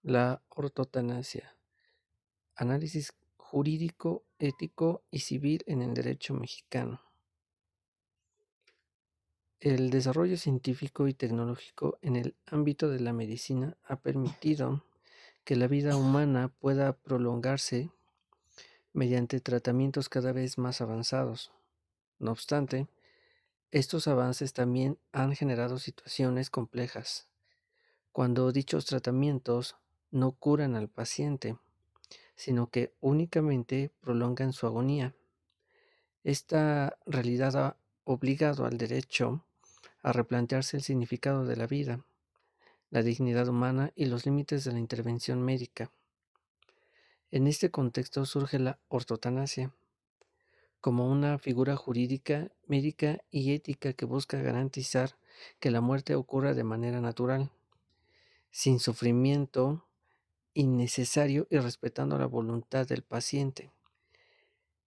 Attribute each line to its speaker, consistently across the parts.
Speaker 1: La ortotanasia, análisis jurídico, ético y civil en el derecho mexicano. El desarrollo científico y tecnológico en el ámbito de la medicina ha permitido que la vida humana pueda prolongarse mediante tratamientos cada vez más avanzados. No obstante, estos avances también han generado situaciones complejas, cuando dichos tratamientos no curan al paciente, sino que únicamente prolongan su agonía. Esta realidad ha obligado al derecho a replantearse el significado de la vida, la dignidad humana y los límites de la intervención médica. En este contexto surge la ortotanasia, como una figura jurídica, médica y ética que busca garantizar que la muerte ocurra de manera natural, sin sufrimiento innecesario y respetando la voluntad del paciente.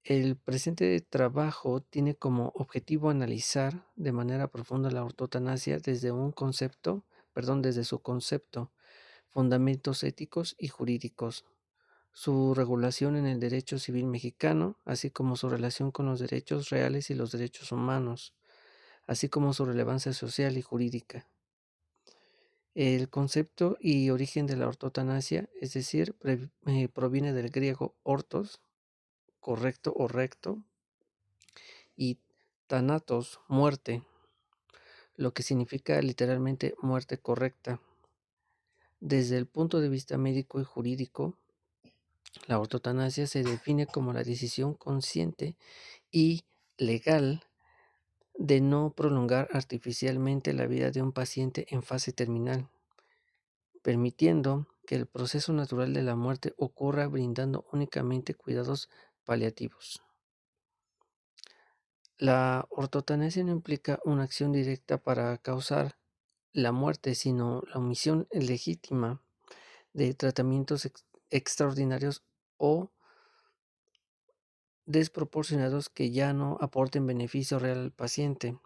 Speaker 1: El presente trabajo tiene como objetivo analizar de manera profunda la ortotanasia desde su concepto, fundamentos éticos y jurídicos, su regulación en el derecho civil mexicano, así como su relación con los derechos reales y los derechos humanos, así como su relevancia social y jurídica. El concepto y origen de la ortotanasia, es decir, proviene del griego ortos, correcto o recto, y thanatos, muerte, lo que significa literalmente muerte correcta. Desde el punto de vista médico y jurídico, la ortotanasia se define como la decisión consciente y legal de no prolongar artificialmente la vida de un paciente en fase terminal, permitiendo que el proceso natural de la muerte ocurra brindando únicamente cuidados paliativos. La ortotanasia no implica una acción directa para causar la muerte, sino la omisión legítima de tratamientos extraordinarios o desproporcionados que ya no aporten beneficio real al paciente.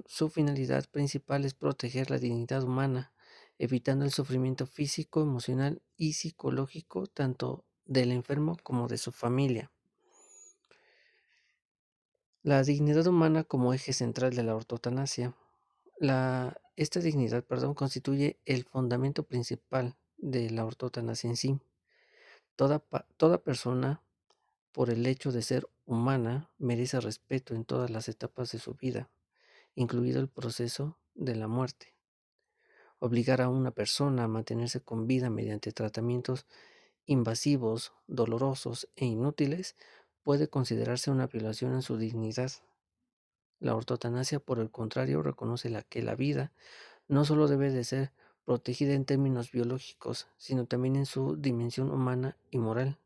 Speaker 1: Su finalidad principal es proteger la dignidad humana, evitando el sufrimiento físico, emocional y psicológico tanto del enfermo como de su familia. La dignidad humana como eje central de la ortotanasia. Esta dignidad, constituye el fundamento principal de la ortotanasia en sí. Toda persona, por el hecho de ser humana, merece respeto en todas las etapas de su vida, incluido el proceso de la muerte. Obligar a una persona a mantenerse con vida mediante tratamientos invasivos, dolorosos e inútiles puede considerarse una violación a su dignidad. La ortotanasia, por el contrario, reconoce que la vida no solo debe de ser protegida en términos biológicos, sino también en su dimensión humana y moral.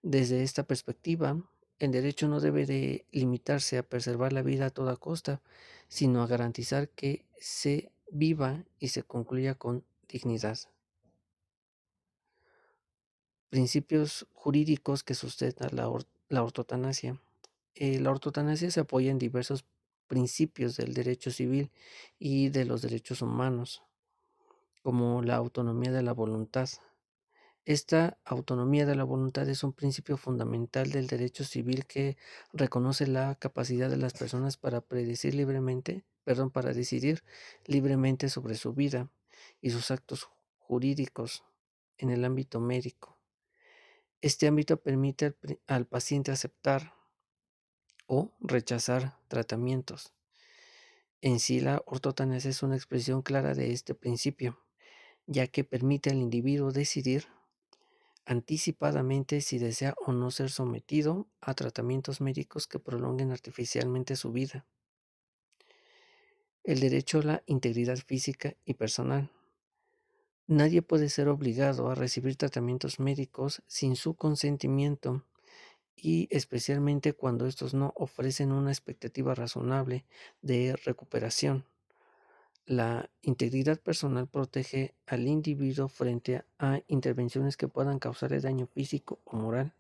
Speaker 1: Desde esta perspectiva, el derecho no debe de limitarse a preservar la vida a toda costa, sino a garantizar que se viva y se concluya con dignidad. Principios jurídicos que sustentan la ortotanasia. La ortotanasia se apoya en diversos principios del derecho civil y de los derechos humanos, como la autonomía de la voluntad. Esta autonomía de la voluntad es un principio fundamental del derecho civil que reconoce la capacidad de las personas para decidir libremente sobre su vida y sus actos jurídicos en el ámbito médico. Este ámbito permite al paciente aceptar o rechazar tratamientos. En sí, la ortotanasia es una expresión clara de este principio, ya que permite al individuo decidir anticipadamente si desea o no ser sometido a tratamientos médicos que prolonguen artificialmente su vida. El derecho a la integridad física y personal. Nadie puede ser obligado a recibir tratamientos médicos sin su consentimiento y especialmente cuando estos no ofrecen una expectativa razonable de recuperación. La integridad personal protege al individuo frente a intervenciones que puedan causarle daño físico o moral.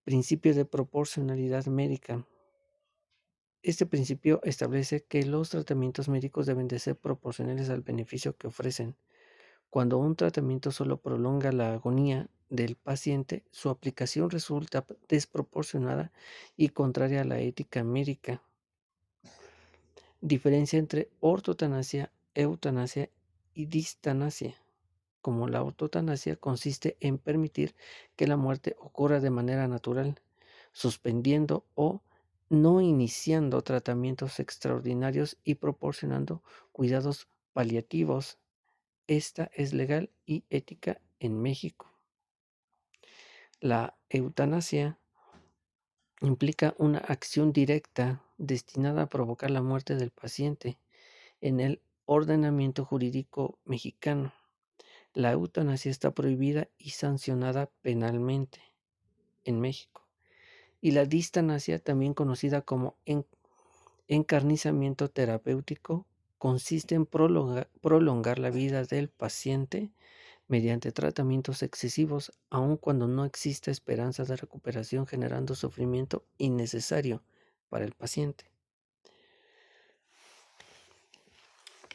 Speaker 1: Principio de proporcionalidad médica. Este principio establece que los tratamientos médicos deben de ser proporcionales al beneficio que ofrecen. Cuando un tratamiento solo prolonga la agonía del paciente, su aplicación resulta desproporcionada y contraria a la ética médica. Diferencia entre ortotanasia, eutanasia y distanasia. Como la ortotanasia consiste en permitir que la muerte ocurra de manera natural, suspendiendo o no iniciando tratamientos extraordinarios y proporcionando cuidados paliativos. Esta es legal y ética en México. La eutanasia implica una acción directa destinada a provocar la muerte del paciente. En el ordenamiento jurídico mexicano, la eutanasia está prohibida y sancionada penalmente en México. Y la distanasia, también conocida como encarnizamiento terapéutico, consiste en prolongar la vida del paciente mediante tratamientos excesivos, aun cuando no exista esperanza de recuperación, generando sufrimiento innecesario para el paciente.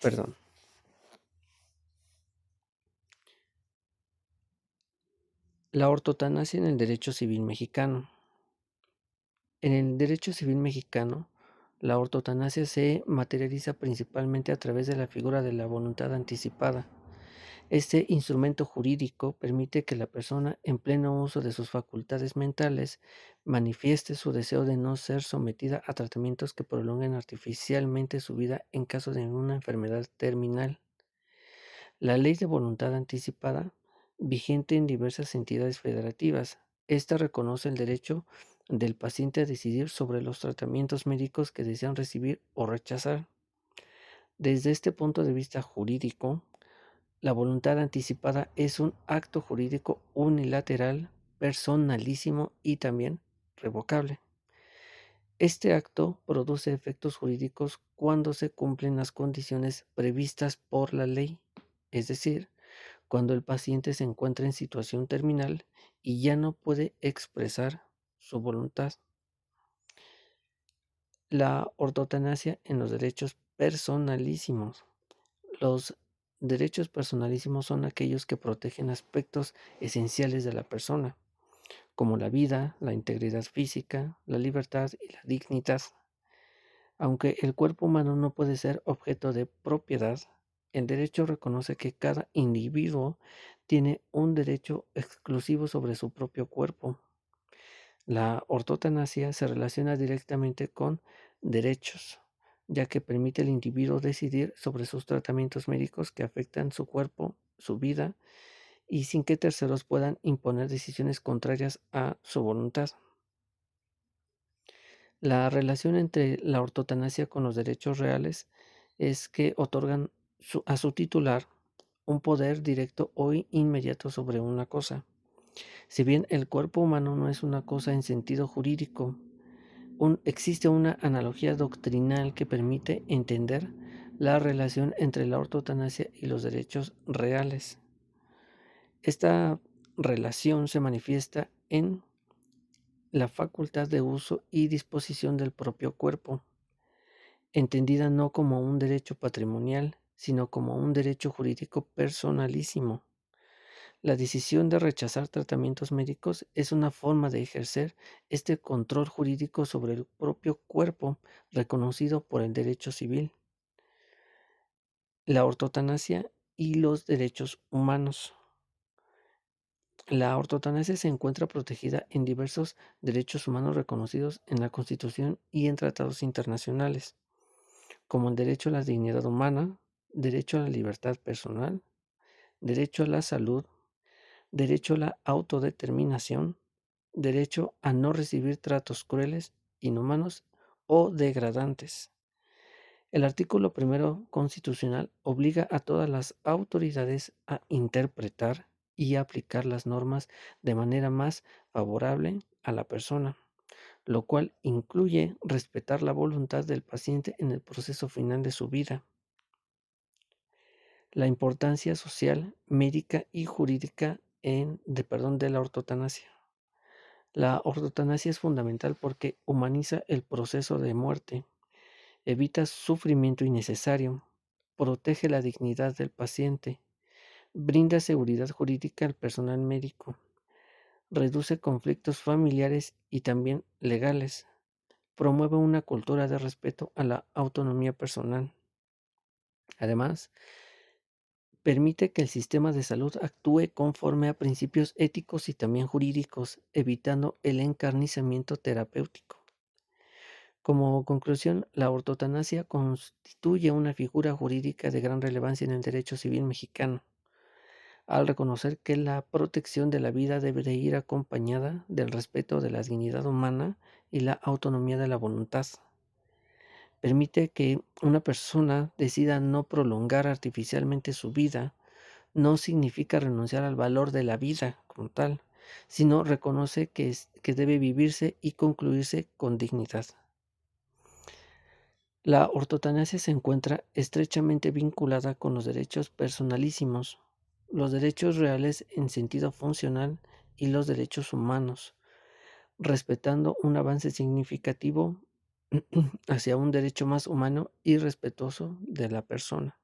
Speaker 1: Perdón. La ortotanasia en el derecho civil mexicano. En el derecho civil mexicano, la ortotanasia se materializa principalmente a través de la figura de la voluntad anticipada. Este instrumento jurídico permite que la persona, en pleno uso de sus facultades mentales, manifieste su deseo de no ser sometida a tratamientos que prolonguen artificialmente su vida en caso de una enfermedad terminal. La ley de voluntad anticipada, vigente en diversas entidades federativas, esta reconoce el derecho del paciente a decidir sobre los tratamientos médicos que desean recibir o rechazar. Desde este punto de vista jurídico, la voluntad anticipada es un acto jurídico unilateral, personalísimo y también revocable. Este acto produce efectos jurídicos cuando se cumplen las condiciones previstas por la ley, es decir, cuando el paciente se encuentra en situación terminal y ya no puede expresar su voluntad. La ortotanasia en los derechos personalísimos. Los derechos personalísimos son aquellos que protegen aspectos esenciales de la persona, como la vida, la integridad física, la libertad y la dignidad. Aunque el cuerpo humano no puede ser objeto de propiedad, el derecho reconoce que cada individuo tiene un derecho exclusivo sobre su propio cuerpo. La ortotanasia se relaciona directamente con derechos, ya que permite al individuo decidir sobre sus tratamientos médicos que afectan su cuerpo, su vida, y sin que terceros puedan imponer decisiones contrarias a su voluntad. La relación entre la ortotanasia con los derechos reales es que otorgan a su titular un poder directo o inmediato sobre una cosa. Si bien el cuerpo humano no es una cosa en sentido jurídico, existe una analogía doctrinal que permite entender la relación entre la ortotanasia y los derechos reales. Esta relación se manifiesta en la facultad de uso y disposición del propio cuerpo, entendida no como un derecho patrimonial, sino como un derecho jurídico personalísimo. La decisión de rechazar tratamientos médicos es una forma de ejercer este control jurídico sobre el propio cuerpo reconocido por el derecho civil, la ortotanasia y los derechos humanos. La ortotanasia se encuentra protegida en diversos derechos humanos reconocidos en la Constitución y en tratados internacionales, como el derecho a la dignidad humana, derecho a la libertad personal, derecho a la salud, derecho a la autodeterminación, derecho a no recibir tratos crueles, inhumanos o degradantes. El artículo primero constitucional obliga a todas las autoridades a interpretar y aplicar las normas de manera más favorable a la persona, lo cual incluye respetar la voluntad del paciente en el proceso final de su vida. La importancia social, médica y jurídica de la ortotanasia. La ortotanasia es fundamental porque humaniza el proceso de muerte. evita sufrimiento innecesario, protege la dignidad del paciente, brinda seguridad jurídica al personal médico, reduce conflictos familiares y también legales, promueve una cultura de respeto a la autonomía personal. Además, permite que el sistema de salud actúe conforme a principios éticos y también jurídicos, evitando el encarnizamiento terapéutico. Como conclusión, la ortotanasia constituye una figura jurídica de gran relevancia en el derecho civil mexicano, al reconocer que la protección de la vida debe de ir acompañada del respeto de la dignidad humana y la autonomía de la voluntad. Permite que una persona decida no prolongar artificialmente su vida. No significa renunciar al valor de la vida como tal, sino reconoce que debe vivirse y concluirse con dignidad. La ortotanasia se encuentra estrechamente vinculada con los derechos personalísimos, los derechos reales en sentido funcional y los derechos humanos, respetando un avance significativo hacia un derecho más humano y respetuoso de la persona.